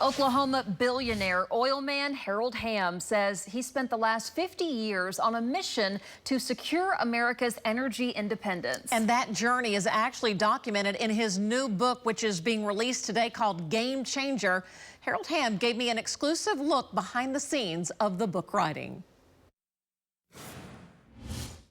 Oklahoma billionaire oilman Harold Hamm says he spent the last 50 years on a mission to secure America's energy independence. And that journey is actually documented in his new book, which is being released today, called Game Changer. Harold Hamm gave me an exclusive look behind the scenes of the book writing.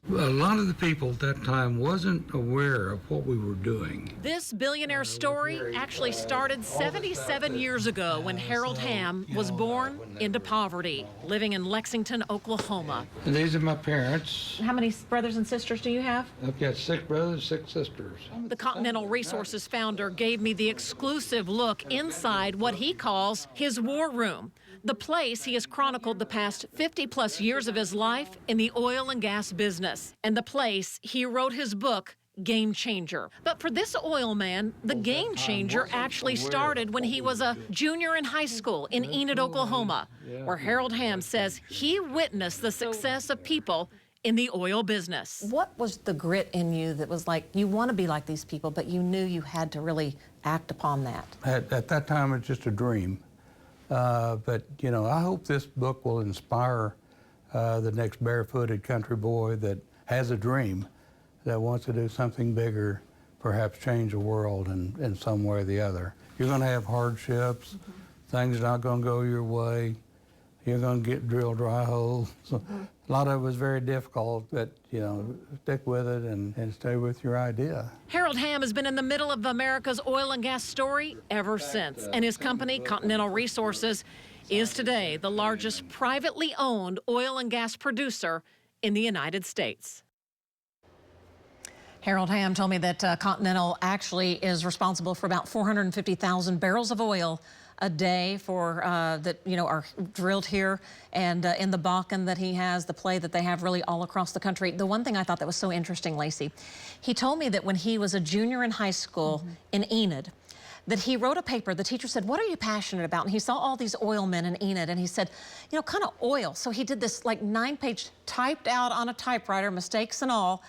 A lot of the people at that time wasn't aware of what we were doing. This billionaire story actually started 77 years ago when Harold Hamm was born into poverty, living in Lexington, Oklahoma. And these are my parents. How many brothers and sisters do you have? I've got 6 brothers, 6 sisters. The Continental Resources founder gave me the exclusive look inside what he calls his war room, the place he has chronicled the past 50-plus years of his life in the oil and gas business, and the place he wrote his book, Game Changer. But for this oil man, the game changer actually started when he was a junior in high school in Enid, Oklahoma, where Harold Hamm says he witnessed the success of people in the oil business. What was the grit in you that was like, you want to be like these people, but you knew you had to really act upon that? At that time, it's just a dream. But, you know, I hope this book will inspire the next barefooted country boy that has a dream, that wants to do something bigger, perhaps change the world in some way or the other. You're going to have hardships. Things are not going to go your way. You're going to get drilled dry holes. So a lot of it was very difficult, but, you know, stick with it and stay with your idea. Harold Hamm has been in the middle of America's oil and gas story ever since, and his company, Continental Resources, is today the largest privately owned oil and gas producer in the United States. Harold Hamm told me that Continental actually is responsible for about 450,000 barrels of oil a day for that are drilled here, and in the Bakken that he has, the play that they have really all across the country. The one thing I thought that was so interesting, Lacey, he told me that when he was a junior in high school in Enid, that he wrote a paper. The teacher said, "What are you passionate about?" And he saw all these oil men in Enid, and he said, "You know, kind of oil." So he did this like 9-page typed out on a typewriter, mistakes and all,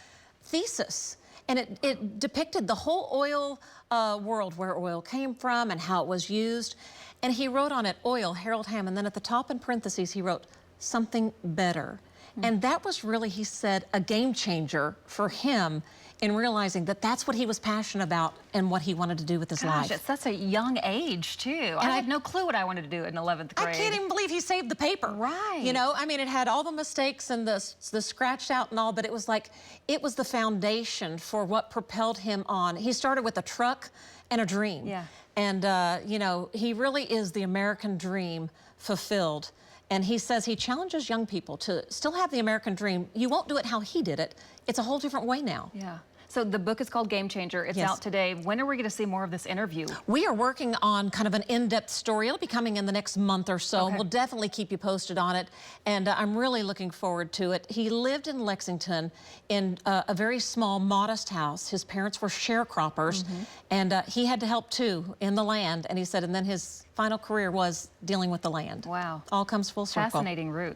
thesis. And it depicted the whole oil world, where oil came from and how it was used. And he wrote on it, oil, Harold Hamm, and then at the top in parentheses, he wrote, something better. And that was really, he said, a game changer for him in realizing that that's what he was passionate about and what he wanted to do with his life. At such a young age, too. I had no clue what I wanted to do in 11th grade. I can't even believe he saved the paper. Right. You know, I mean, it had all the mistakes and the scratched out and all, but it was like, it was the foundation for what propelled him on. He started with a truck and a dream. Yeah. And, you know, he really is the American dream fulfilled. And he says he challenges young people to still have the American dream. You won't do it how he did it. It's a whole different way now. Yeah. So the book is called Game Changer. It's out today. When are we going to see more of this interview? We are working on kind of an in-depth story. It'll be coming in the next month or so. Okay. We'll definitely keep you posted on it. And I'm really looking forward to it. He lived in Lexington in a very small, modest house. His parents were sharecroppers, and he had to help too in the land. And he said, and then his final career was dealing with the land. Wow. All comes full circle. Fascinating route.